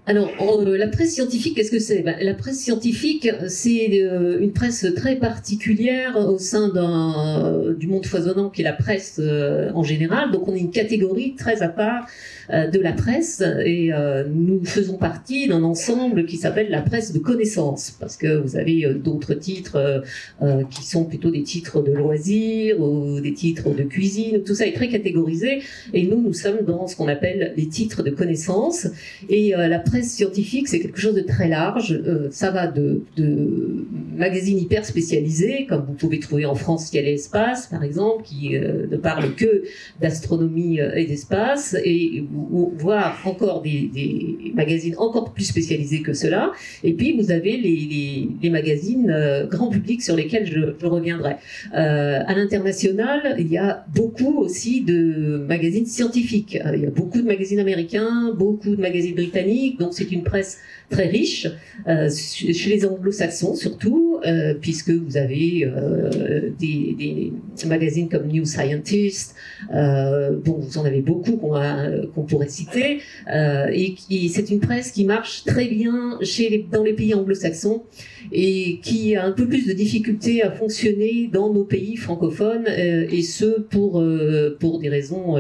Alors, la presse scientifique, qu'est-ce que c'est? La presse scientifique, c'est une presse très particulière au sein du monde foisonnant qui est la presse en général. Donc, on est une catégorie très à part de la presse et nous faisons partie d'un ensemble qui s'appelle la presse de connaissance, parce que vous avez d'autres titres qui sont plutôt des titres de loisirs ou des titres de cuisine. Tout ça est très catégorisé et nous sommes dans ce qu'on appelle les titres de connaissance. Et la presse scientifique, c'est quelque chose de très large. Ça va de magazines hyper spécialisés, comme vous pouvez trouver en France Ciel et Espace, par exemple, qui ne parlent que d'astronomie et d'espace, et voire encore des magazines encore plus spécialisés que cela. Et puis, vous avez les magazines grand public sur lesquels je reviendrai. À l'international, il y a beaucoup aussi de magazines scientifiques. Il y a beaucoup de magazines américains, beaucoup de magazines britanniques, donc c'est une presse très riche, chez les anglo-saxons surtout, puisque vous avez des magazines comme New Scientist, bon, vous en avez beaucoup qu'on pourrait citer, et c'est une presse qui marche très bien dans les pays anglo-saxons et qui a un peu plus de difficultés à fonctionner dans nos pays francophones, et ce pour des raisons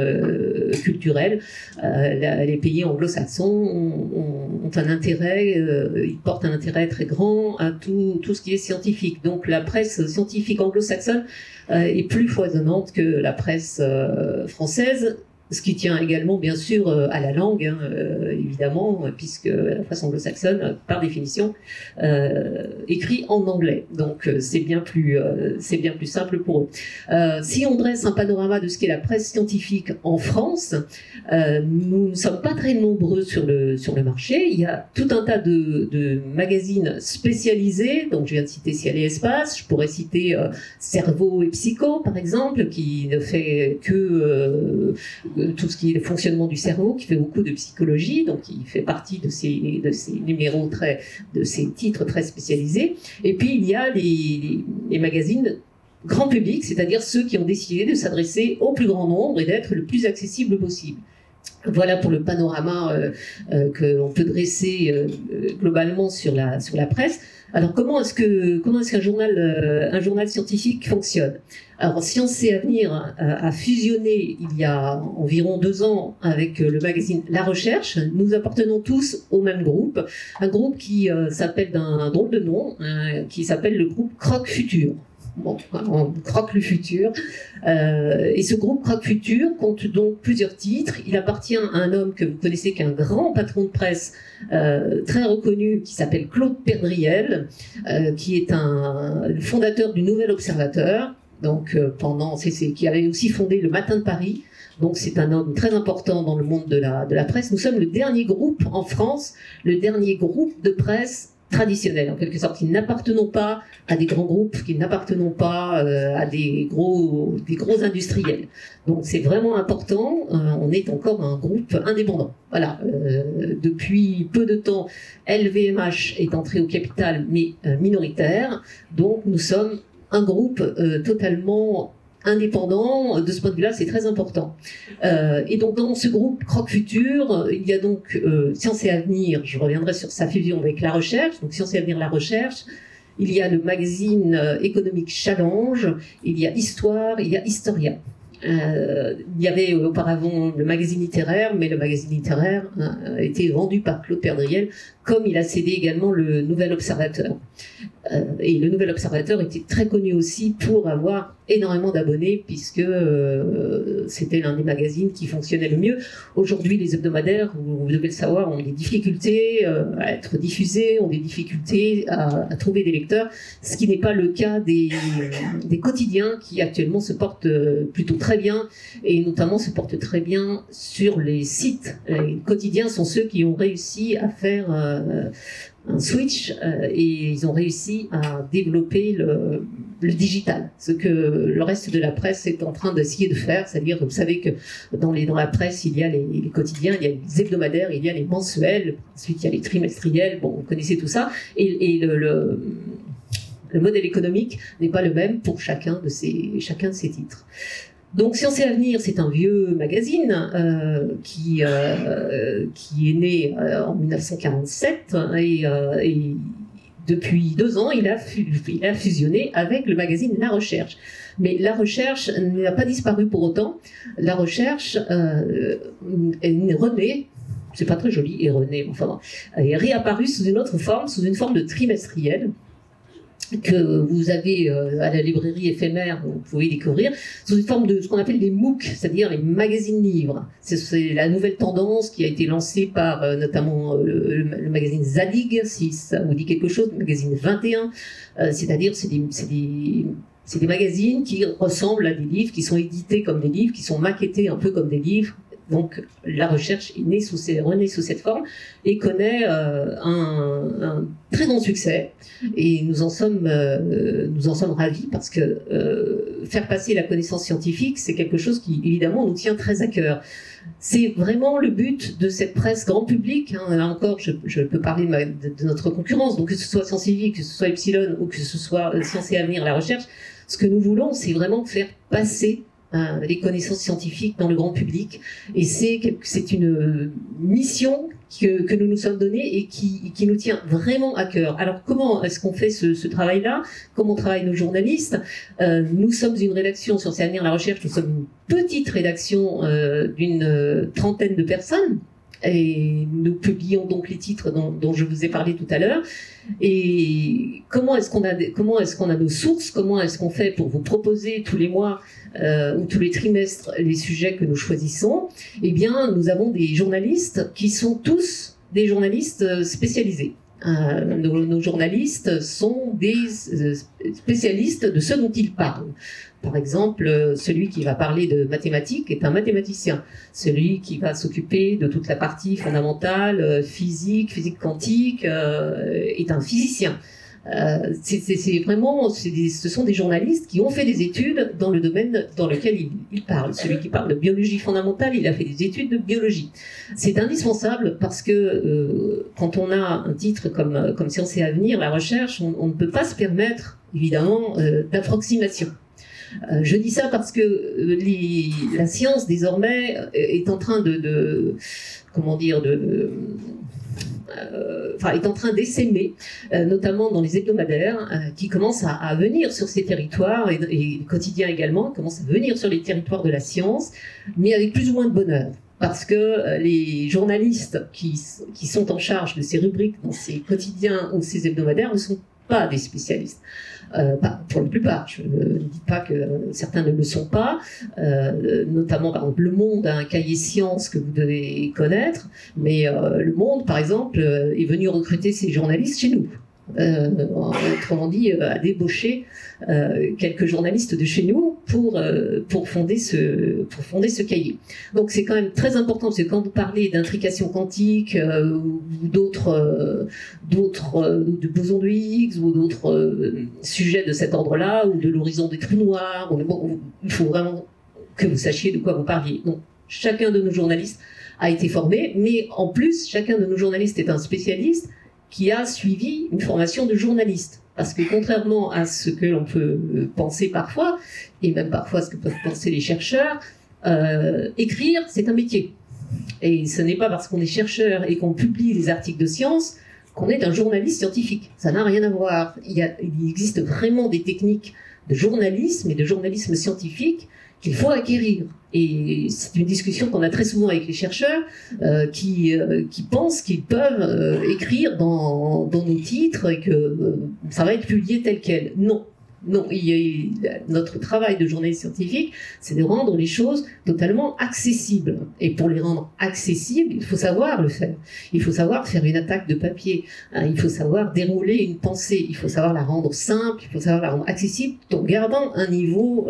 culturelles. Les pays anglo-saxons ont un intérêt, ils portent un intérêt très grand à tout ce qui est scientifique. Donc la presse scientifique anglo-saxonne est plus foisonnante que la presse française, ce qui tient également bien sûr à la langue, hein, évidemment, puisque la presse anglo-saxonne, par définition, écrit en anglais. Donc c'est bien plus simple pour eux. Si on dresse un panorama de ce qu'est la presse scientifique en France, nous ne sommes pas très nombreux sur le marché. Il y a tout un tas de magazines spécialisés. Donc je viens de citer Ciel et Espace. Je pourrais citer Cerveau et Psycho, par exemple, qui ne fait que tout ce qui est le fonctionnement du cerveau, qui fait beaucoup de psychologie, donc il fait partie de ces numéros de ces titres très spécialisés. Et puis il y a les magazines grand public, c'est-à-dire ceux qui ont décidé de s'adresser au plus grand nombre et d'être le plus accessible possible. Voilà pour le panorama qu'on peut dresser globalement sur la presse. Alors comment est-ce qu'un journal scientifique fonctionne? Alors Science et Avenir a fusionné il y a environ 2 ans avec le magazine La Recherche. Nous appartenons tous au même groupe, un groupe qui s'appelle d'un drôle de nom, qui s'appelle le groupe Croque Futur. Bon, on croque le futur. Et ce groupe Croque Futur compte donc plusieurs titres. Il appartient à un homme que vous connaissez, qui est un grand patron de presse très reconnu, qui s'appelle Claude Perdriel, qui est le fondateur du Nouvel Observateur, donc qui avait aussi fondé le Matin de Paris. Donc c'est un homme très important dans le monde de la presse. Nous sommes le dernier groupe en France, le dernier groupe de presse traditionnels, en quelque sorte, qui n'appartenons pas à des grands groupes, qui n'appartenons pas à des gros industriels. Donc c'est vraiment important, on est encore un groupe indépendant. Voilà, depuis peu de temps, LVMH est entré au capital, mais minoritaire, donc nous sommes un groupe totalement indépendant. De ce point de vue-là, c'est très important. Et donc, dans ce groupe Croque Futur, il y a donc Science et Avenir, je reviendrai sur sa fusion avec La Recherche, donc Science et Avenir, La Recherche. Il y a le magazine économique Challenge, il y a Histoire, il y a Historia. Il y avait auparavant le magazine littéraire, mais le magazine littéraire a été vendu par Claude Perdriel, comme il a cédé également le Nouvel Observateur. Et le Nouvel Observateur était très connu aussi pour avoir énormément d'abonnés, puisque c'était l'un des magazines qui fonctionnait le mieux. Aujourd'hui, les hebdomadaires, vous devez le savoir, ont des difficultés à être diffusés, ont des difficultés à trouver des lecteurs, ce qui n'est pas le cas des quotidiens qui actuellement se portent plutôt très bien, et notamment se portent très bien sur les sites. Les quotidiens sont ceux qui ont réussi à faire un switch et ils ont réussi à développer le digital, ce que le reste de la presse est en train d'essayer de faire. C'est-à-dire, vous savez que dans la presse, il y a les quotidiens, il y a les hebdomadaires, il y a les mensuels, ensuite il y a les trimestriels, bon, vous connaissez tout ça, et le modèle économique n'est pas le même pour chacun de ces titres. Donc Science et Avenir, c'est un vieux magazine qui est né en 1947 et depuis 2 ans, il a fusionné avec le magazine La Recherche. Mais La Recherche n'a pas disparu pour autant. La Recherche est renée, c'est pas très joli, est renée, enfin, est réapparue sous une autre forme, sous une forme de trimestriel, que vous avez à la librairie éphémère, vous pouvez découvrir, sous une forme de ce qu'on appelle des MOOC, c'est-à-dire les magazines livres. C'est la nouvelle tendance qui a été lancée par notamment le magazine Zadig, si ça vous dit quelque chose, le magazine 21, c'est-à-dire c'est des magazines qui ressemblent à des livres, qui sont édités comme des livres, qui sont maquettés un peu comme des livres. Donc La Recherche est renée sous cette forme et connaît un très grand succès. Et nous en sommes ravis parce que faire passer la connaissance scientifique, c'est quelque chose qui évidemment nous tient très à cœur. C'est vraiment le but de cette presse grand public. Hein. Là encore, je peux parler de notre concurrence, donc que ce soit Scientifique, que ce soit Epsilon ou que ce soit Science et Avenir, La Recherche. Ce que nous voulons, c'est vraiment faire passer les connaissances scientifiques dans le grand public. Et c'est une mission que nous nous sommes donnée et qui nous tient vraiment à cœur. Alors comment est-ce qu'on fait ce travail-là? Comment travaillent nos journalistes? Nous sommes une rédaction sur Sciences et Avenir, La Recherche, nous sommes une petite rédaction d'une trentaine de personnes. Et nous publions donc les titres dont je vous ai parlé tout à l'heure. Et comment est-ce qu'on a nos sources? Comment est-ce qu'on fait pour vous proposer tous les mois ou tous les trimestres les sujets que nous choisissons? Eh bien, nous avons des journalistes qui sont tous des journalistes spécialisés. Nos journalistes sont des spécialistes de ce dont ils parlent. Par exemple, celui qui va parler de mathématiques est un mathématicien. Celui qui va s'occuper de toute la partie fondamentale, physique quantique, est un physicien. Ce sont des journalistes qui ont fait des études dans le domaine dans lequel ils parlent. Celui qui parle de biologie fondamentale, il a fait des études de biologie. C'est indispensable parce que quand on a un titre comme Sciences et Avenir, La Recherche, on ne peut pas se permettre, évidemment, d'approximation. Je dis ça parce que la science, désormais, est en train est en train d'essaimer, notamment dans les hebdomadaires, qui commencent à venir sur ces territoires, et les quotidiens également, commencent à venir sur les territoires de la science, mais avec plus ou moins de bonheur. Parce que les journalistes qui sont en charge de ces rubriques dans ces quotidiens ou ces hebdomadaires ne sont pas des spécialistes. Pour la plupart, je ne dis pas que certains ne le sont pas, notamment par exemple Le Monde a un cahier sciences que vous devez connaître, mais Le Monde par exemple est venu recruter ses journalistes chez nous. Autrement dit, a débauché quelques journalistes de chez nous pour fonder ce cahier. Donc c'est quand même très important, parce que quand vous parlez d'intrication quantique ou d'autres de bosons de Higgs ou d'autres sujets de cet ordre-là, ou de l'horizon des trous noirs, il faut vraiment que vous sachiez de quoi vous parliez. Donc chacun de nos journalistes a été formé, mais en plus chacun de nos journalistes est un spécialiste qui a suivi une formation de journaliste. Parce que contrairement à ce que l'on peut penser parfois, et même parfois ce que peuvent penser les chercheurs, écrire, c'est un métier. Et ce n'est pas parce qu'on est chercheur et qu'on publie des articles de science qu'on est un journaliste scientifique. Ça n'a rien à voir. Il existe vraiment des techniques de journalisme et de journalisme scientifique qu'il faut acquérir. Et c'est une discussion qu'on a très souvent avec les chercheurs qui pensent qu'ils peuvent écrire dans nos titres et que ça va être publié tel quel. Non. Non, notre travail de journaliste scientifique, c'est de rendre les choses totalement accessibles. Et pour les rendre accessibles, il faut savoir le faire. Il faut savoir faire une attaque de papier. Il faut savoir dérouler une pensée. Il faut savoir la rendre simple. Il faut savoir la rendre accessible, tout en gardant un niveau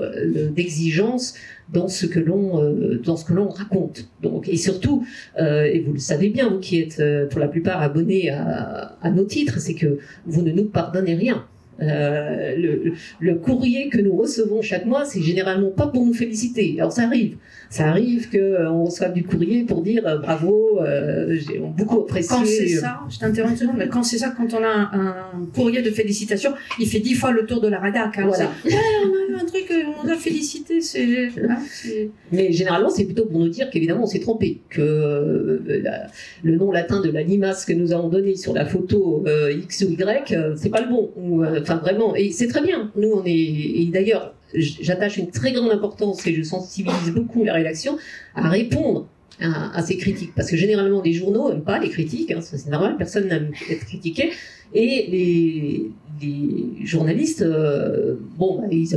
d'exigence dans ce que l'on raconte. Donc, et surtout, et vous le savez bien, vous qui êtes pour la plupart abonnés à nos titres, c'est que vous ne nous pardonnez rien. Le courrier que nous recevons chaque mois, c'est généralement pas pour nous féliciter. Alors ça arrive qu'on reçoive du courrier pour dire bravo, j'ai beaucoup apprécié. Quand c'est ça, je t'interromps une seconde, mais quand c'est ça, quand on a un courrier de félicitations, il fait 10 fois le tour de la rédac. Hein, voilà. Ouais, on a eu un truc, on a félicité. Mais généralement, c'est plutôt pour nous dire qu'évidemment, on s'est trompé, que le nom latin de la limace que nous avons donné sur la photo X ou Y, c'est pas le bon. Enfin, vraiment, et c'est très bien. Nous, on est, et d'ailleurs, j'attache une très grande importance et je sensibilise beaucoup la rédaction à répondre à ces critiques. Parce que généralement, les journaux n'aiment pas les critiques, hein, c'est normal, personne n'aime être critiqué. Et les journalistes, ils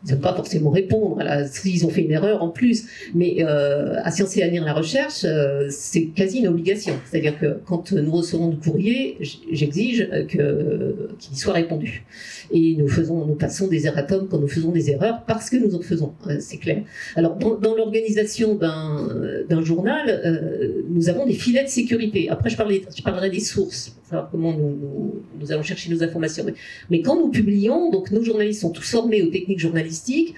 n'aiment pas forcément répondre, s'ils ont fait une erreur en plus, mais à Sciences et Avenir la Recherche, c'est quasi une obligation. C'est-à-dire que quand nous recevons du courrier, j'exige qu'il soit répondu. Et nous passons des erratums quand nous faisons des erreurs, parce que nous en faisons, c'est clair. Alors, dans l'organisation d'un journal, nous avons des filets de sécurité. Après, je parlerai des sources, pour savoir comment nous allons chercher nos informations. Mais quand nous publions, donc nos journalistes sont tous formés aux techniques journalistiques.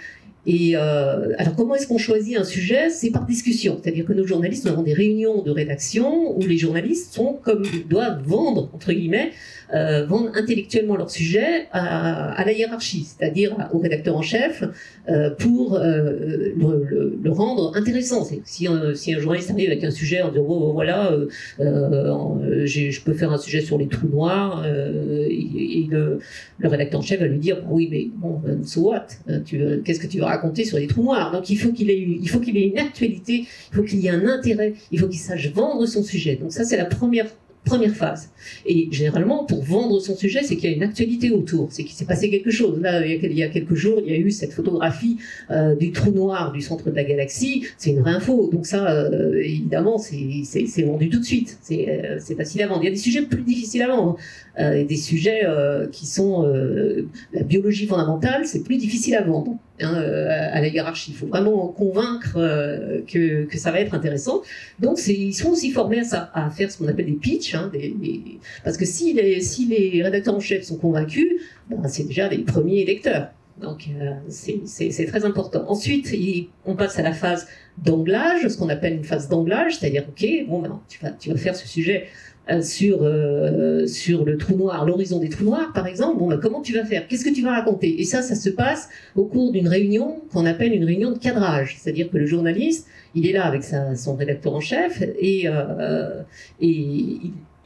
Et alors comment est-ce qu'on choisit un sujet? C'est par discussion. C'est-à-dire que nos journalistes, nous avons des réunions de rédaction où les journalistes doivent vendre, entre guillemets, vendre intellectuellement leur sujet à la hiérarchie, c'est-à-dire au rédacteur en chef, pour le rendre intéressant. Si un journaliste arrive avec un sujet en disant voilà, je peux faire un sujet sur les trous noirs, et le rédacteur en chef va lui dire oui, mais bon, so what, qu'est-ce que tu veux raconter sur les trous noirs? Donc il faut qu'il ait une actualité, il faut qu'il y ait un intérêt, il faut qu'il sache vendre son sujet. Donc ça, c'est la première phase. Et généralement, pour vendre son sujet, c'est qu'il y a une actualité autour, c'est qu'il s'est passé quelque chose. Là, il y a quelques jours, il y a eu cette photographie du trou noir du centre de la galaxie, c'est une vraie info. Donc ça, évidemment, c'est vendu tout de suite. C'est facile à vendre. Il y a des sujets plus difficiles à vendre. Des sujets qui sont la biologie fondamentale, c'est plus difficile à vendre à la hiérarchie. Il faut vraiment convaincre que ça va être intéressant. Donc ils sont aussi formés à ça, à faire ce qu'on appelle des pitchs, parce que si les rédacteurs en chef sont convaincus, c'est déjà les premiers lecteurs. Donc c'est très important. Ensuite, on passe à la phase d'anglage, ce qu'on appelle une phase d'anglage, c'est-à-dire maintenant tu vas faire ce sujet sur le trou noir, l'horizon des trous noirs, par exemple. Comment tu vas faire? Qu'est-ce que tu vas raconter? Et ça se passe au cours d'une réunion qu'on appelle une réunion de cadrage. C'est-à-dire que le journaliste, il est là avec son rédacteur en chef et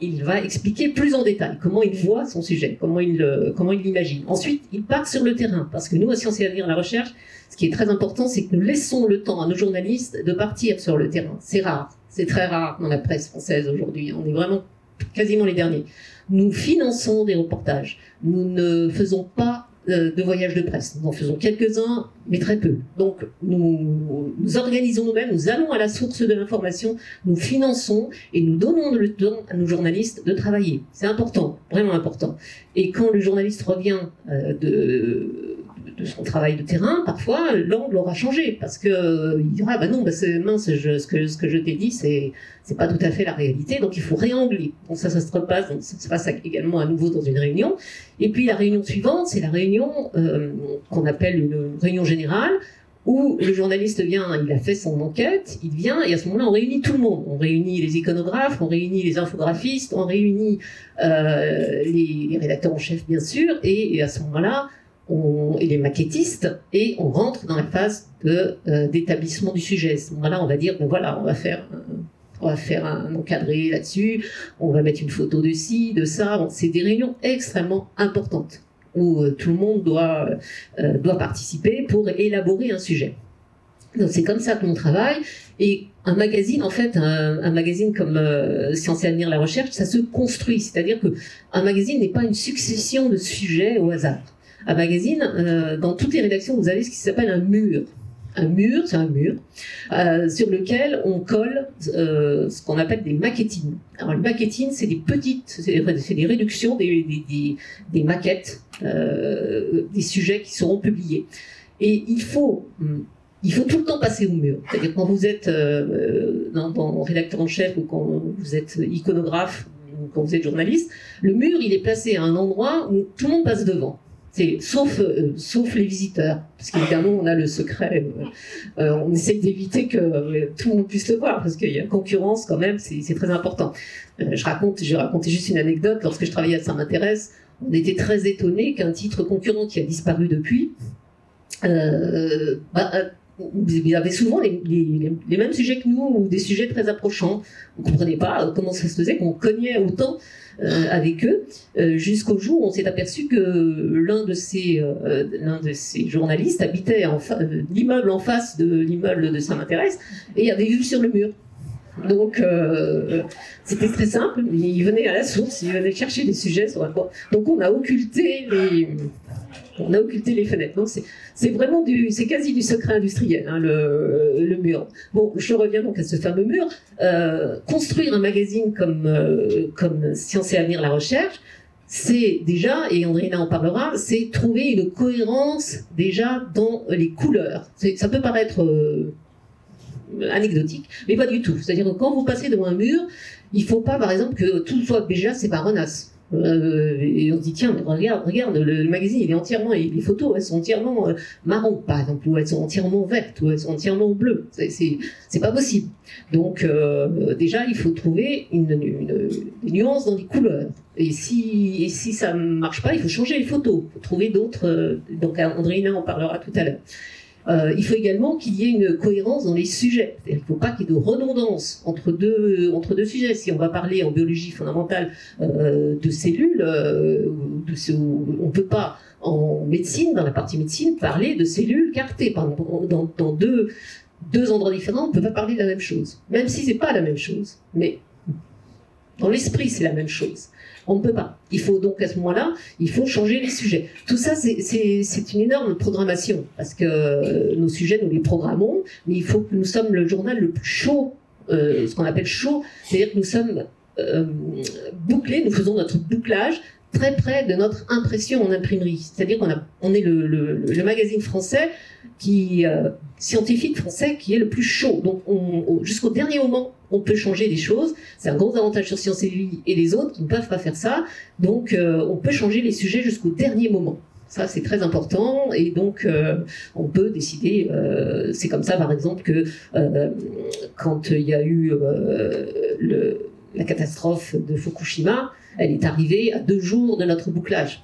il va expliquer plus en détail comment il voit son sujet, comment il l'imagine. Ensuite, il part sur le terrain, parce que nous, à Sciences et Avenir la Recherche, ce qui est très important, c'est que nous laissons le temps à nos journalistes de partir sur le terrain. C'est rare, c'est très rare dans la presse française aujourd'hui. On est vraiment quasiment les derniers. Nous finançons des reportages. Nous ne faisons pas de voyages de presse. Nous en faisons quelques-uns, mais très peu. Donc, nous organisons nous-mêmes, nous allons à la source de l'information, nous finançons et nous donnons le temps à nos journalistes de travailler. C'est important, vraiment important. Et quand le journaliste revient de son travail de terrain, parfois, l'angle aura changé, parce que il dira, c'est mince, ce que je t'ai dit, c'est pas tout à fait la réalité, donc il faut réangler. Donc ça se repasse, donc ça se passe également à nouveau dans une réunion. Et puis la réunion suivante, c'est la réunion qu'on appelle une réunion générale, où le journaliste vient, il a fait son enquête, il vient, et à ce moment-là, on réunit tout le monde. On réunit les iconographes, on réunit les infographistes, on réunit les rédacteurs en chef, bien sûr, et à ce moment-là, et les maquettistes, et on rentre dans la phase d'établissement du sujet. À ce moment-là, on va dire, on va faire un encadré là-dessus, on va mettre une photo de ci, de ça. C'est des réunions extrêmement importantes où tout le monde doit participer pour élaborer un sujet. Donc c'est comme ça que l'on travaille. Et un magazine, en fait, un magazine comme Sciences et Avenir la Recherche, ça se construit. C'est-à-dire qu'un magazine n'est pas une succession de sujets au hasard. Un magazine, dans toutes les rédactions, vous avez ce qui s'appelle un mur. Un mur, c'est un mur, sur lequel on colle ce qu'on appelle des maquettines. Alors, le maquettine, c'est des réductions, des maquettes, des sujets qui seront publiés. Et il faut tout le temps passer au mur. C'est-à-dire quand vous êtes dans rédacteur en chef ou quand vous êtes iconographe ou quand vous êtes journaliste, le mur, il est placé à un endroit où tout le monde passe devant. Sauf les visiteurs, parce qu'évidemment on a le secret, on essaye d'éviter que tout le monde puisse le voir, parce qu'il y a concurrence quand même, c'est très important. Je vais raconter juste une anecdote. Lorsque je travaillais à Ça m'intéresse, on était très étonnés qu'un titre concurrent qui a disparu depuis, il y avait souvent les mêmes sujets que nous, ou des sujets très approchants. On ne comprenait pas comment ça se faisait qu'on cognait autant avec eux, jusqu'au jour où on s'est aperçu que l'un de ces journalistes habitait l'immeuble en face de l'immeuble de Ça m'intéresse, et avait vu sur le mur. Donc, c'était très simple, il venait à la source, il venait chercher des sujets sur la porte. Donc, on a occulté les fenêtres. Donc, c'est vraiment c'est quasi du secret industriel, hein, le mur. Bon, je reviens donc à ce fameux mur. Construire un magazine comme Science et Avenir, la recherche, c'est déjà, et Andréina en parlera, c'est trouver une cohérence déjà dans les couleurs. Ça peut paraître anecdotique, mais pas du tout. C'est-à-dire que quand vous passez devant un mur, il ne faut pas, par exemple, que tout soit déjà séparonasse. Et on se dit, tiens, mais regarde, le magazine, il est entièrement, et les photos, elles sont entièrement marron, par exemple, ou elles sont entièrement vertes, ou elles sont entièrement bleues. C'est pas possible. Donc, déjà, il faut trouver une nuance dans les couleurs. Et si ça ne marche pas, il faut changer les photos. Il faut trouver d'autres. Donc, Andréina en parlera tout à l'heure. Il faut également qu'il y ait une cohérence dans les sujets. Il ne faut pas qu'il y ait de redondance entre deux sujets. Si on va parler en biologie fondamentale de cellules, on ne peut pas, en médecine, dans la partie médecine, parler de cellules cartées. Par exemple, dans deux endroits différents, on ne peut pas parler de la même chose. Même si ce n'est pas la même chose. Mais dans l'esprit, c'est la même chose. On ne peut pas. Il faut donc, à ce moment-là, il faut changer les sujets. Tout ça, c'est une énorme programmation, parce que nos sujets, nous les programmons, mais il faut que nous sommes le journal le plus chaud, ce qu'on appelle chaud, c'est-à-dire que nous sommes bouclés, nous faisons notre bouclage très près de notre impression en imprimerie. C'est-à-dire qu'on est le magazine français scientifique français qui est le plus chaud. Donc, jusqu'au dernier moment, on peut changer des choses. C'est un gros avantage sur Science et Vie et les autres qui ne peuvent pas faire ça. Donc, on peut changer les sujets jusqu'au dernier moment. Ça, c'est très important. Et donc, on peut décider. C'est comme ça, par exemple, que quand il y a eu la catastrophe de Fukushima, elle est arrivée à 2 jours de notre bouclage.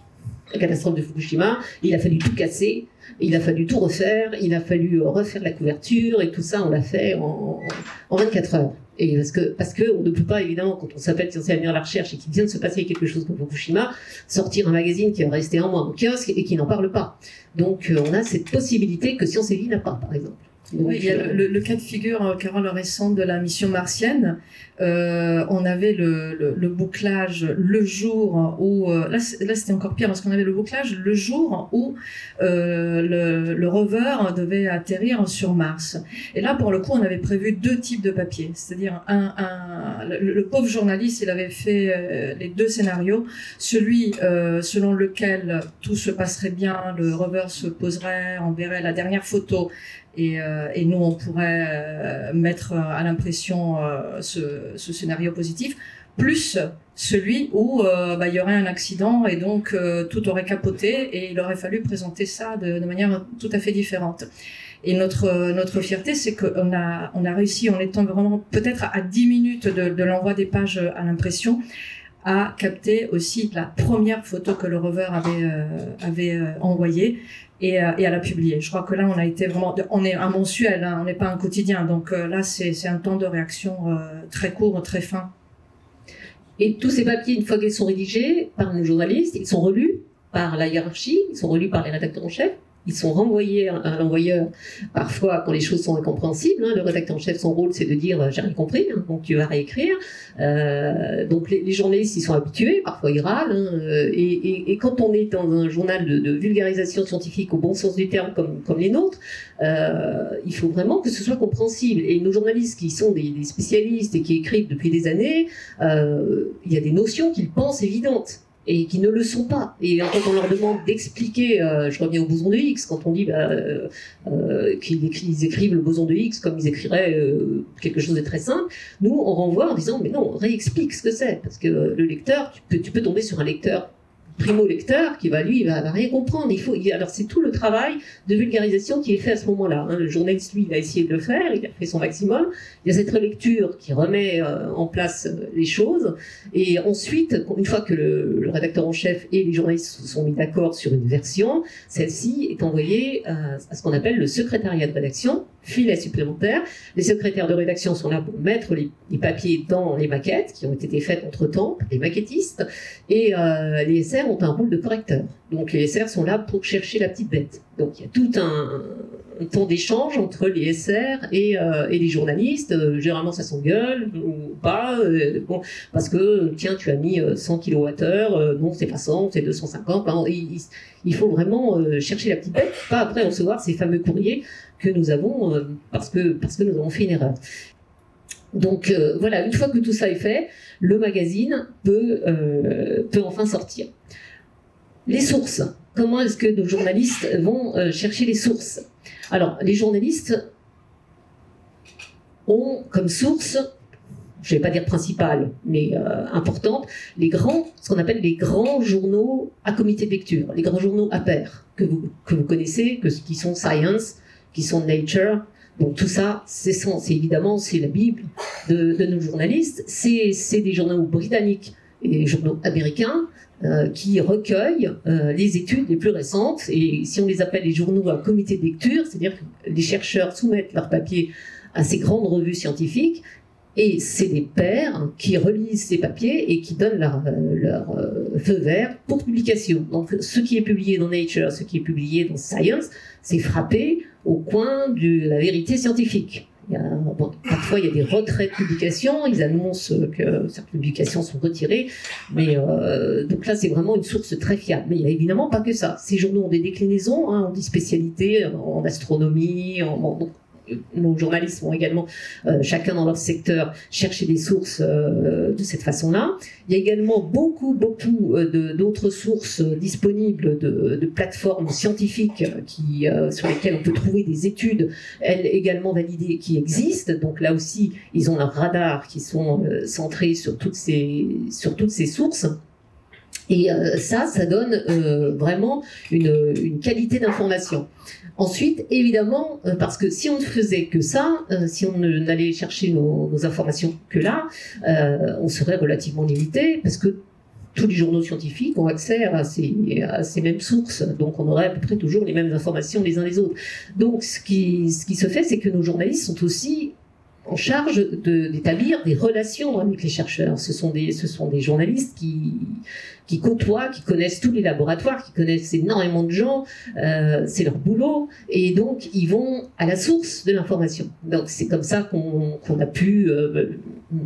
La catastrophe de Fukushima, il a fallu tout casser, il a fallu tout refaire, il a fallu refaire la couverture, et tout ça, on l'a fait en 24 heures. Et parce que on ne peut pas, évidemment, quand on s'appelle Science et Avenir, la recherche, et qu'il vient de se passer quelque chose comme Fukushima, sortir un magazine qui va rester un mois en kiosque et qui n'en parle pas. Donc, on a cette possibilité que Science et Vie n'a pas, par exemple. Donc, oui, il y a le cas de figure, Carole, récent de la mission martienne. On avait le bouclage le jour où... là c'était encore pire, parce qu'on avait le bouclage le jour où le rover devait atterrir sur Mars. Et là, pour le coup, on avait prévu 2 types de papiers. C'est-à-dire, le pauvre journaliste, il avait fait les 2 scénarios. Celui selon lequel tout se passerait bien, le rover se poserait, on verrait la dernière photo, et nous, on pourrait mettre à l'impression ce scénario positif, plus celui où il y aurait un accident et donc tout aurait capoté, et il aurait fallu présenter ça de manière tout à fait différente. Et notre fierté, c'est qu'on a réussi, en étant vraiment peut-être à 10 minutes de l'envoi des pages à l'impression, à capter aussi la première photo que le rover avait envoyée, et à la publier. Je crois que là, on a été vraiment... On est un mensuel, hein, on n'est pas un quotidien. Donc là, c'est un temps de réaction très court, très fin. Et tous ces papiers, une fois qu'ils sont rédigés par nos journalistes, ils sont relus par la hiérarchie, ils sont relus par les rédacteurs en chef, ils sont renvoyés à l'envoyeur, parfois quand les choses sont incompréhensibles. Hein, le rédacteur en chef, son rôle, c'est de dire j'ai rien compris, hein, donc tu vas réécrire. Donc les journalistes, ils sont habitués, parfois ils râlent. Hein, et quand on est dans un journal de vulgarisation scientifique au bon sens du terme, comme les nôtres, il faut vraiment que ce soit compréhensible. Et nos journalistes qui sont des spécialistes et qui écrivent depuis des années, il y a des notions qu'ils pensent évidentes et qui ne le sont pas. Et quand on leur demande d'expliquer, je reviens au boson de Higgs, quand on dit qu'ils écrivent le boson de Higgs comme ils écriraient quelque chose de très simple, nous on renvoie en disant mais non, réexplique ce que c'est, parce que le lecteur, tu peux tomber sur un lecteur primo-lecteur qui va, lui, il va rien comprendre. Alors c'est tout le travail de vulgarisation qui est fait à ce moment-là. Hein. Le journaliste, lui, il a essayé de le faire, il a fait son maximum. Il y a cette relecture qui remet en place les choses. Et ensuite, une fois que le rédacteur en chef et les journalistes se sont mis d'accord sur une version, celle-ci est envoyée à ce qu'on appelle le secrétariat de rédaction, filet supplémentaire. Les secrétaires de rédaction sont là pour mettre les papiers dans les maquettes qui ont été faites entre-temps, les maquettistes, et les SR ont un rôle de correcteur. Donc les SR sont là pour chercher la petite bête. Donc il y a tout un temps d'échange entre les SR et les journalistes. Généralement ça s'engueule ou pas, bon, parce que tiens tu as mis 100 kWh, non c'est pas 100, c'est 250. Hein, il faut vraiment chercher la petite bête, pas après recevoir ces fameux courriers que nous avons parce que nous avons fait une erreur. Donc voilà, une fois que tout ça est fait, le magazine peut enfin sortir. Les sources. Comment est-ce que nos journalistes vont chercher les sources? Alors, les journalistes ont comme source, je ne vais pas dire principale, mais importante, ce qu'on appelle les grands journaux à comité de lecture, les grands journaux à pair, que vous connaissez, qui sont Science, qui sont Nature. Donc tout ça, c'est évidemment, c'est la Bible de nos journalistes. C'est des journaux britanniques et des journaux américains qui recueillent les études les plus récentes. Et si on les appelle les journaux à comité de lecture, c'est-à-dire que les chercheurs soumettent leurs papiers à ces grandes revues scientifiques, et c'est des pairs qui relisent ces papiers et qui donnent leur feu vert pour publication. Donc ce qui est publié dans Nature, ce qui est publié dans Science, c'est frappé au coin de la vérité scientifique. Parfois il y a des retraits de publications, ils annoncent que certaines publications sont retirées, mais donc là c'est vraiment une source très fiable. Mais il n'y a évidemment pas que ça. Ces journaux ont des déclinaisons, hein, ont des spécialités en astronomie, nos journalistes vont également, chacun dans leur secteur, chercher des sources de cette façon-là. Il y a également beaucoup d'autres sources disponibles de plateformes scientifiques sur lesquelles on peut trouver des études, elles également validées, qui existent. Donc là aussi, ils ont un radar qui sont centrés sur toutes ces sources. Et ça donne vraiment une qualité d'information. Ensuite, évidemment, parce que si on ne faisait que ça, si on n'allait chercher nos informations que là, on serait relativement limité, parce que tous les journaux scientifiques ont accès à ces mêmes sources, donc on aurait à peu près toujours les mêmes informations les uns les autres. Donc ce qui se fait, c'est que nos journalistes sont aussi en charge d'établir des relations avec les chercheurs. Ce sont des journalistes qui côtoient, qui connaissent tous les laboratoires, qui connaissent énormément de gens, c'est leur boulot, et donc ils vont à la source de l'information. Donc c'est comme ça qu'on a pu,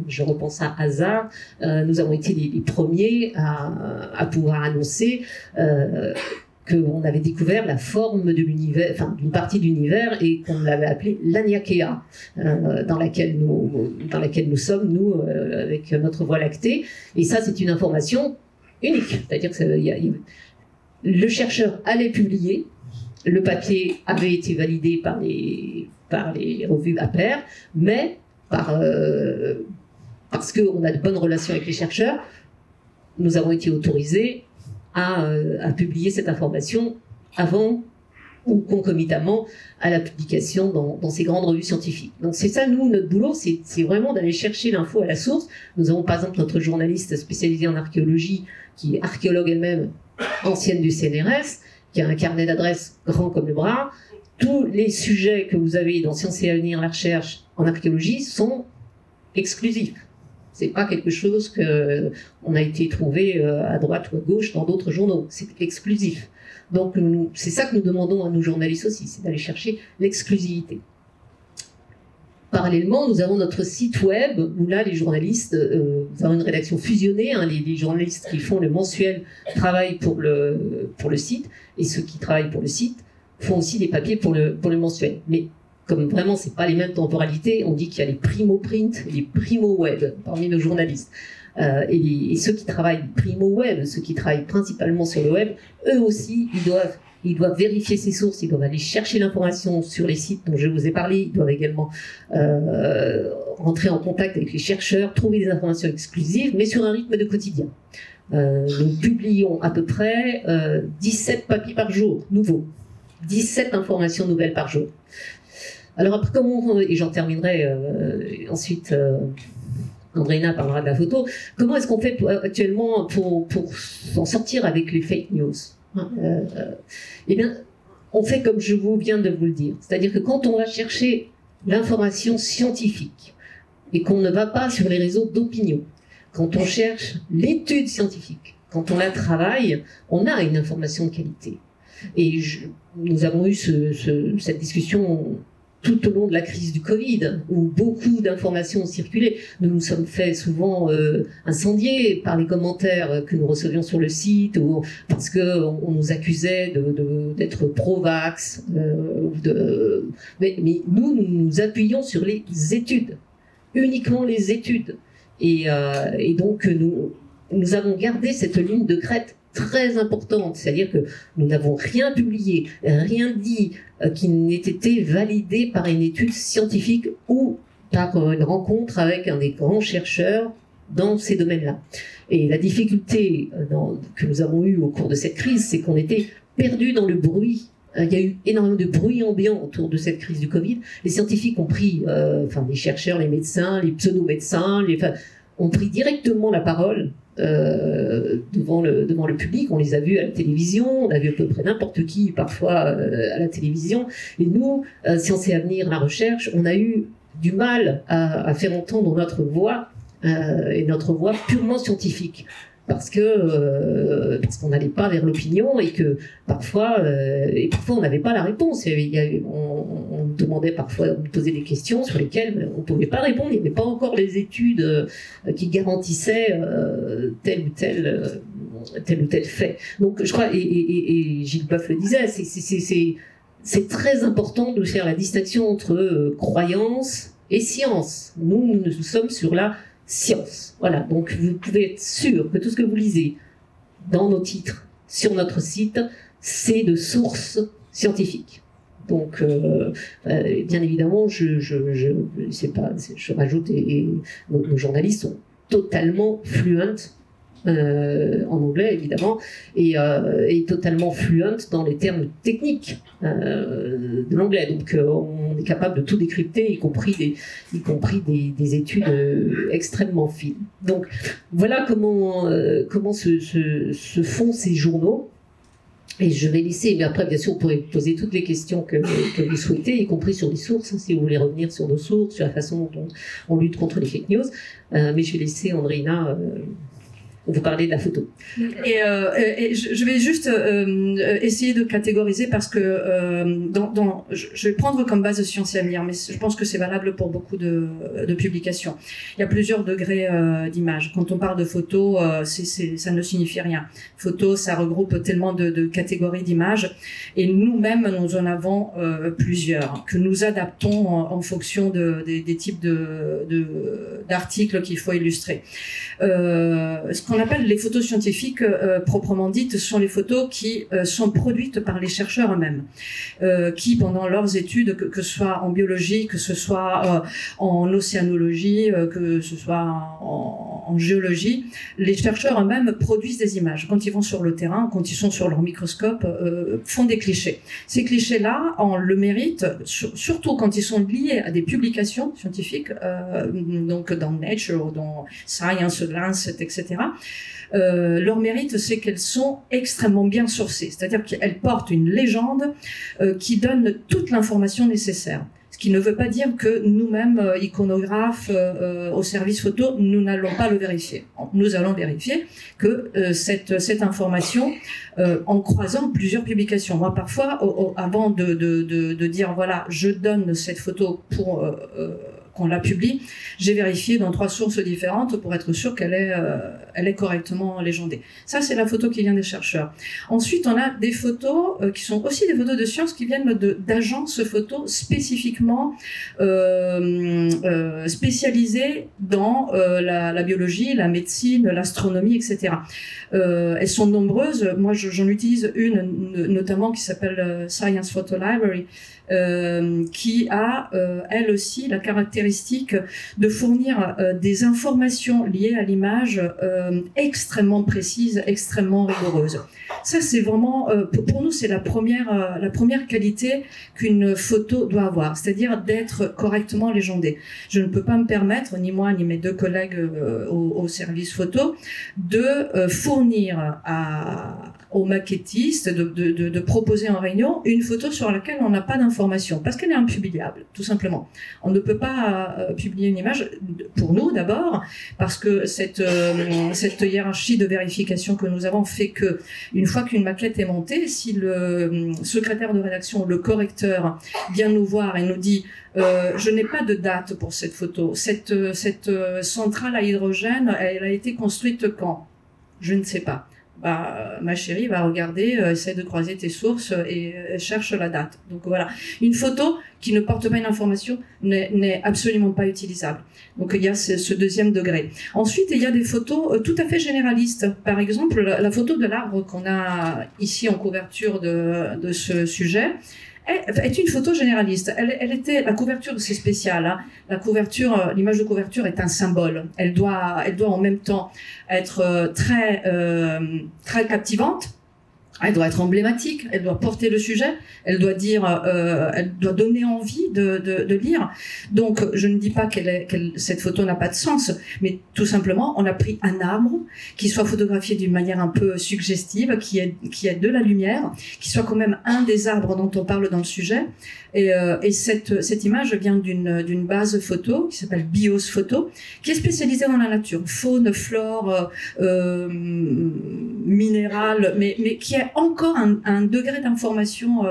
je repense à Hasard, nous avons été les premiers à pouvoir annoncer qu'on avait découvert la forme de l'univers, enfin d'une partie de l'univers, et qu'on l'avait appelée l'Aniakea, dans laquelle nous sommes, nous, avec notre Voie lactée. Et ça, c'est une information unique. C'est-à-dire que le chercheur allait publier, le papier avait été validé par les revues à pair, mais parce qu'on a de bonnes relations avec les chercheurs, nous avons été autorisés à publier cette information avant ou concomitamment à la publication dans ces grandes revues scientifiques. Donc c'est ça, nous, notre boulot, c'est vraiment d'aller chercher l'info à la source. Nous avons par exemple notre journaliste spécialisée en archéologie, qui est archéologue elle-même, ancienne du CNRS, qui a un carnet d'adresses grand comme le bras. Tous les sujets que vous avez dans Sciences et Avenir, la recherche en archéologie, sont exclusifs. C'est pas quelque chose qu'on a été trouvé à droite ou à gauche dans d'autres journaux. C'est exclusif. Donc c'est ça que nous demandons à nos journalistes aussi, c'est d'aller chercher l'exclusivité. Parallèlement, nous avons notre site web où là, les journalistes, nous avons une rédaction fusionnée, hein, les journalistes qui font le mensuel travaillent pour le site, et ceux qui travaillent pour le site font aussi des papiers pour le mensuel. Mais comme vraiment c'est pas les mêmes temporalités, on dit qu'il y a les primo-print et les primo-web parmi nos journalistes. Et ceux qui travaillent primo-web, ceux qui travaillent principalement sur le web, eux aussi, ils doivent vérifier ces sources, ils doivent aller chercher l'information sur les sites dont je vous ai parlé, ils doivent également rentrer en contact avec les chercheurs, trouver des informations exclusives, mais sur un rythme de quotidien. nous publions à peu près 17 papiers par jour, nouveaux. 17 informations nouvelles par jour. Alors après, comment, et j'en terminerai ensuite, Andreina parlera de la photo, comment est-ce qu'on fait actuellement pour s'en sortir avec les fake news? Eh bien, on fait comme je viens de vous le dire. C'est-à-dire que quand on va chercher l'information scientifique et qu'on ne va pas sur les réseaux d'opinion, quand on cherche l'étude scientifique, quand on la travaille, on a une information de qualité. Et nous avons eu cette discussion tout au long de la crise du Covid, où beaucoup d'informations ont circulé. Nous nous sommes fait souvent incendier par les commentaires que nous recevions sur le site, parce qu'on nous accusait d'être pro-vax. Mais nous nous appuyons sur les études, uniquement les études. Et donc, nous avons gardé cette ligne de crête très importante, c'est-à-dire que nous n'avons rien publié, rien dit qui n'ait été validé par une étude scientifique ou par une rencontre avec un des grands chercheurs dans ces domaines-là. Et la difficulté que nous avons eue au cours de cette crise, c'est qu'on était perdus dans le bruit. Il y a eu énormément de bruit ambiant autour de cette crise du Covid. Les scientifiques ont pris, les chercheurs, les médecins, les pseudo-médecins, ont pris directement la parole devant le public. On les a vus à la télévision, on a vu à peu près n'importe qui parfois à la télévision. Et nous, Sciences et Avenir, la recherche, on a eu du mal à faire entendre notre voix, et notre voix purement scientifique. Parce qu'on n'allait pas vers l'opinion et que parfois on n'avait pas la réponse. On demandait parfois, on posait des questions sur lesquelles on ne pouvait pas répondre. Il n'y avait pas encore les études qui garantissaient tel ou tel fait. Donc je crois, et Gilles Boeuf le disait, c'est très important de faire la distinction entre croyance et science. Nous sommes sur la science. Voilà, donc vous pouvez être sûr que tout ce que vous lisez dans nos titres, sur notre site, c'est de sources scientifiques. Donc, bien évidemment, je rajoute, et nos journalistes sont totalement fluents en anglais, évidemment, et totalement fluents dans les termes techniques de l'anglais. Donc, on est capable de tout décrypter, y compris des études extrêmement fines. Donc, voilà comment se font ces journaux. Et je vais laisser, mais après, bien sûr, vous pourrez poser toutes les questions que vous souhaitez, y compris sur les sources, hein, si vous voulez revenir sur nos sources, sur la façon dont on lutte contre les fake news. Mais je vais laisser Andreina vous parler de la photo. Et je vais juste essayer de catégoriser parce que je vais prendre comme base Sciences et Avenir, mais je pense que c'est valable pour beaucoup de publications. Il y a plusieurs degrés d'image. Quand on parle de photo, ça ne signifie rien. Photo, ça regroupe tellement de catégories d'images, et nous-mêmes, nous en avons plusieurs que nous adaptons en fonction des types d'articles qu'il faut illustrer. Ce qu'on appelle les photos scientifiques proprement dites sont les photos qui sont produites par les chercheurs eux-mêmes, qui pendant leurs études, que ce soit en biologie, que ce soit en océanologie, que ce soit en géologie, les chercheurs eux-mêmes produisent des images. Quand ils vont sur le terrain, quand ils sont sur leur microscope, font des clichés. Ces clichés-là ont le mérite, surtout quand ils sont liés à des publications scientifiques, donc dans Nature, dans Science, Lancet, etc. Leur mérite, c'est qu'elles sont extrêmement bien sourcées, c'est-à-dire qu'elles portent une légende qui donne toute l'information nécessaire. Ce qui ne veut pas dire que nous-mêmes, iconographes au service photo, nous n'allons pas le vérifier. Nous allons vérifier que cette information, en croisant plusieurs publications. Moi, parfois, avant de dire, voilà, je donne cette photo pour qu'on la publie, j'ai vérifié dans 3 sources différentes pour être sûr qu'elle est correctement légendée. Ça, c'est la photo qui vient des chercheurs. Ensuite, on a des photos qui sont aussi des photos de science qui viennent d'agences photos spécifiquement spécialisées dans la biologie, la médecine, l'astronomie, etc. Elles sont nombreuses. Moi, j'en utilise une notamment qui s'appelle Science Photo Library, qui a, elle aussi, la caractéristique caractéristique de fournir des informations liées à l'image extrêmement précises, extrêmement rigoureuses. Ça, c'est vraiment, pour nous, c'est la première qualité qu'une photo doit avoir, c'est-à-dire d'être correctement légendée. Je ne peux pas me permettre, ni moi, ni mes deux collègues au service photo, de fournir aux maquettistes de proposer en réunion une photo sur laquelle on n'a pas d'informations, parce qu'elle est impubliable, tout simplement. On ne peut pas publier une image, pour nous d'abord, parce que cette hiérarchie de vérification que nous avons fait que, une fois qu'une maquette est montée, si le secrétaire de rédaction, le correcteur, vient nous voir et nous dit je n'ai pas de date pour cette photo, cette centrale à hydrogène, elle a été construite quand? Je ne sais pas. Bah, ma chérie va regarder, essaie de croiser tes sources et cherche la date. Donc voilà, une photo qui ne porte pas une information n'est absolument pas utilisable. Donc il y a ce deuxième degré. Ensuite, il y a des photos tout à fait généralistes. Par exemple, la photo de l'arbre qu'on a ici en couverture de ce sujet est une photo généraliste. La couverture, c'est spécial, hein. La couverture, l'image de couverture est un symbole. Elle doit en même temps être très captivante. Elle doit être emblématique, elle doit porter le sujet, elle doit donner envie de lire. Donc, je ne dis pas cette photo n'a pas de sens, mais tout simplement, on a pris un arbre qui soit photographié d'une manière un peu suggestive, qui ait de la lumière, qui soit quand même un des arbres dont on parle dans le sujet. Et cette image vient d'une base photo qui s'appelle Bios Photo, qui est spécialisée dans la nature, faune, flore, minérale, mais qui a encore un degré d'information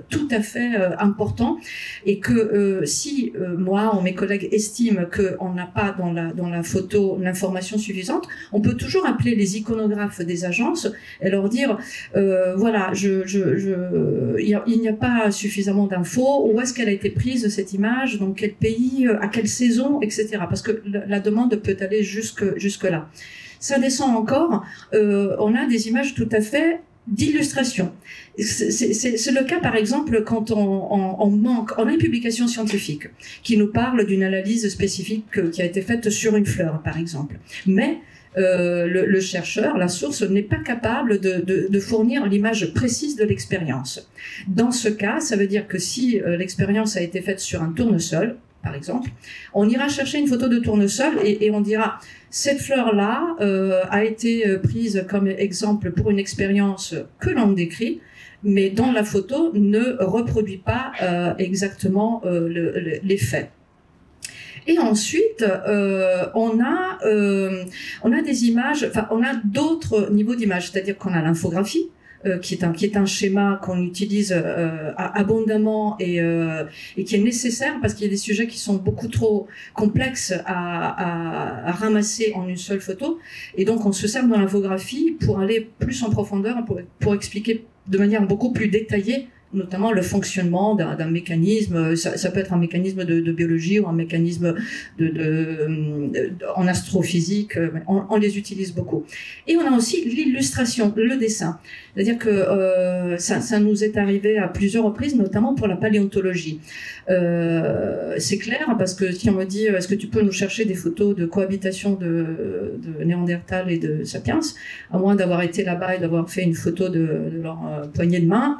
tout à fait important, et que si moi ou mes collègues estiment qu'on n'a pas dans la photo l'information suffisante, on peut toujours appeler les iconographes des agences et leur dire voilà, il n'y a pas suffisamment d'informations. Où est-ce qu'elle a été prise cette image, dans quel pays, à quelle saison, etc. Parce que la demande peut aller jusque là. Ça descend encore, on a des images tout à fait d'illustration. C'est le cas par exemple quand on a une publication scientifique qui nous parle d'une analyse spécifique qui a été faite sur une fleur par exemple. Mais le chercheur, la source, n'est pas capable de fournir l'image précise de l'expérience. Dans ce cas, ça veut dire que si l'expérience a été faite sur un tournesol, par exemple, on ira chercher une photo de tournesol et on dira cette fleur-là a été prise comme exemple pour une expérience que l'on décrit, mais dans la photo ne reproduit pas exactement les faits. Et ensuite, on a des images, enfin, on a d'autres niveaux d'images, c'est-à-dire qu'on a l'infographie, qui est un schéma qu'on utilise abondamment et qui est nécessaire parce qu'il y a des sujets qui sont beaucoup trop complexes à ramasser en une seule photo. Et donc, on se sert de l'infographie pour aller plus en profondeur, pour expliquer de manière beaucoup plus détaillée notamment le fonctionnement d'un mécanisme. Ça peut être un mécanisme de biologie ou un mécanisme en astrophysique. On les utilise beaucoup. Et on a aussi l'illustration, le dessin. C'est-à-dire que ça nous est arrivé à plusieurs reprises, notamment pour la paléontologie. C'est clair, parce que si on me dit est-ce que tu peux nous chercher des photos de cohabitation de Néandertal et de Sapiens, à moins d'avoir été là-bas et d'avoir fait une photo de leur poignée de main.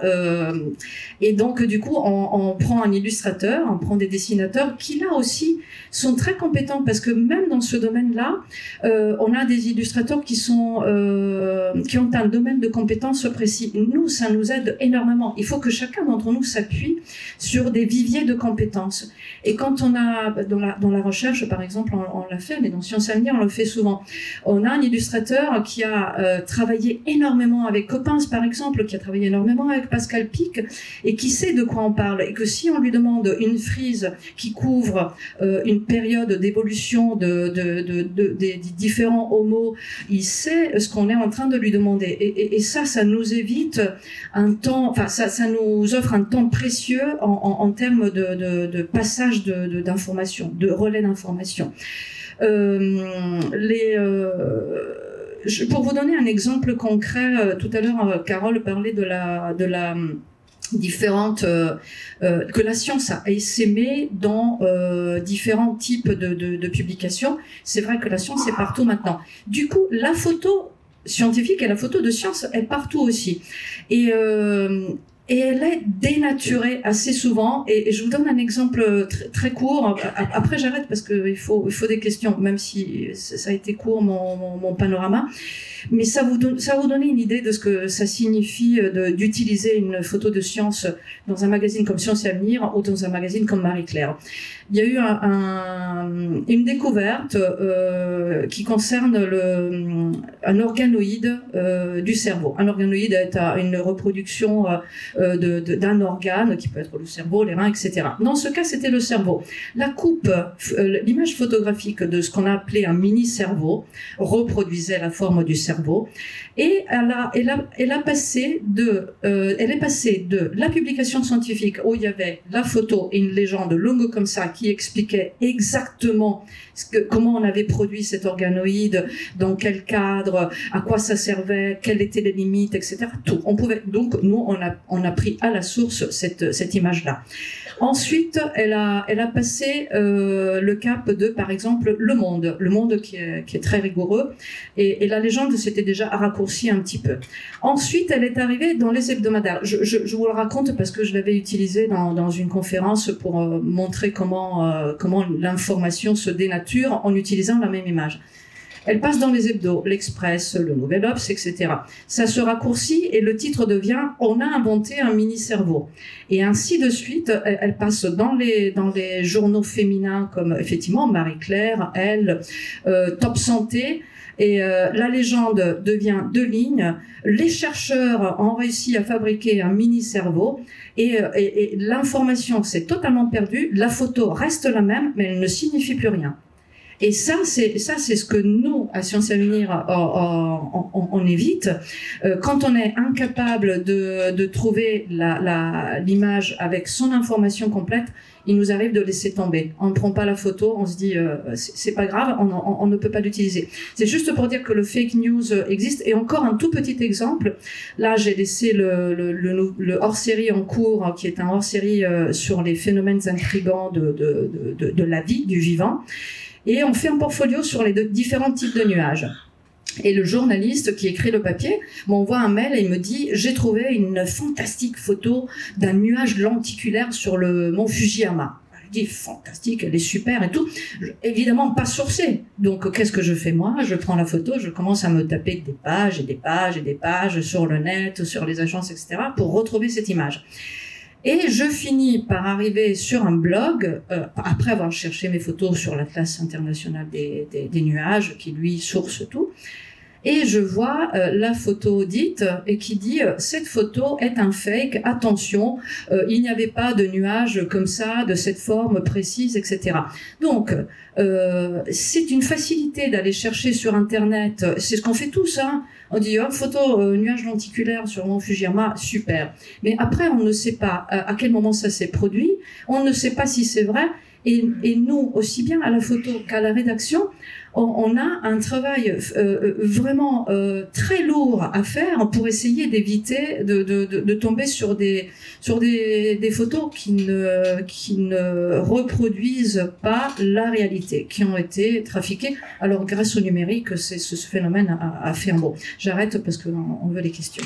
Et donc, du coup, on prend un illustrateur, on prend des dessinateurs qui, là aussi, sont très compétents, parce que même dans ce domaine-là, on a des illustrateurs qui ont un domaine de compétences précis. Nous, ça nous aide énormément. Il faut que chacun d'entre nous s'appuie sur des viviers de compétences. Et quand on a, dans la recherche, par exemple, on l'a fait, mais dans Sciences Avenir, on le fait souvent. On a un illustrateur qui a travaillé énormément avec Coppens, par exemple, qui a travaillé énormément avec Pascal Pic, et qui sait de quoi on parle. Et que si on lui demande une frise qui couvre une période d'évolution des différents homos, il sait ce qu'on est en train de lui demander. Et ça nous évite un temps, enfin, ça nous offre un temps précieux en termes de passage d'informations, de relais d'informations. Pour vous donner un exemple concret, tout à l'heure, Carole parlait de que la science a essaimé dans différents types de publications. C'est vrai que la science est partout maintenant. Du coup, la photo scientifique et la photo de science est partout aussi. Et elle est dénaturée assez souvent. Et je vous donne un exemple très court. Après, j'arrête parce qu'il faut des questions, même si ça a été court mon panorama. Mais ça vous donner une idée de ce que ça signifie d'utiliser une photo de science dans un magazine comme Science et Avenir ou dans un magazine comme Marie-Claire. Il y a eu une découverte qui concerne un organoïde du cerveau. Un organoïde est une reproduction d'un organe qui peut être le cerveau, les reins, etc. Dans ce cas, c'était le cerveau. La coupe, l'image photographique de ce qu'on a appelé un mini-cerveau reproduisait la forme du cerveau. Et elle est passée de la publication scientifique où il y avait la photo et une légende longue comme ça qui expliquait exactement comment on avait produit cet organoïde, dans quel cadre, à quoi ça servait, quelles étaient les limites, etc. Tout. Donc nous on a pris à la source cette image-là. Ensuite, elle a passé le cap de, par exemple, Le Monde qui est très rigoureux, et la légende s'était déjà raccourcie un petit peu. Ensuite, elle est arrivée dans les hebdomadaires. Je vous le raconte parce que je l'avais utilisé dans une conférence pour montrer comment l'information se dénature en utilisant la même image. Elle passe dans les hebdos, l'Express, le Nouvel Obs, etc. Ça se raccourcit et le titre devient « On a inventé un mini-cerveau ». Et ainsi de suite, elle passe dans les journaux féminins comme effectivement Marie-Claire, Elle, Top Santé. Et la légende devient 2 lignes. Les chercheurs ont réussi à fabriquer un mini-cerveau et l'information s'est totalement perdue. La photo reste la même, mais elle ne signifie plus rien. Et ça, c'est ce que nous, à Science et Avenir, on évite. Quand on est incapable de trouver l'image avec son information complète, il nous arrive de laisser tomber. On ne prend pas la photo, on se dit c'est pas grave, on ne peut pas l'utiliser. C'est juste pour dire que le fake news existe. Et encore un tout petit exemple. Là, j'ai laissé le hors-série en cours, qui est un hors-série sur les phénomènes intrigants de la vie, du vivant. Et on fait un portfolio sur les différents types de nuages. Et le journaliste qui écrit le papier m'envoie un mail et il me dit « J'ai trouvé une fantastique photo d'un nuage lenticulaire sur le mont Fujiyama ». Je dis « Fantastique, elle est super et tout ». Évidemment, pas sourcée. Donc, qu'est-ce que je fais moi? Je prends la photo, je commence à me taper des pages et des pages et des pages sur le net, sur les agences, etc. pour retrouver cette image. Et je finis par arriver sur un blog, après avoir cherché mes photos sur l'Atlas international des nuages, qui lui source tout, et je vois la photo dite et qui dit « Cette photo est un fake, attention, il n'y avait pas de nuage comme ça, de cette forme précise, etc. » Donc, c'est une facilité d'aller chercher sur Internet, c'est ce qu'on fait tous, hein. On dit oh, photo nuage lenticulaire sur Mont Fujiyama, super. Mais après, on ne sait pas à quel moment ça s'est produit, on ne sait pas si c'est vrai. Et nous, aussi bien à la photo qu'à la rédaction, on a un travail vraiment très lourd à faire pour essayer d'éviter de tomber sur des photos qui ne reproduisent pas la réalité, qui ont été trafiquées. Alors grâce au numérique, ce phénomène a fait un bond. J'arrête parce qu'on veut les questions.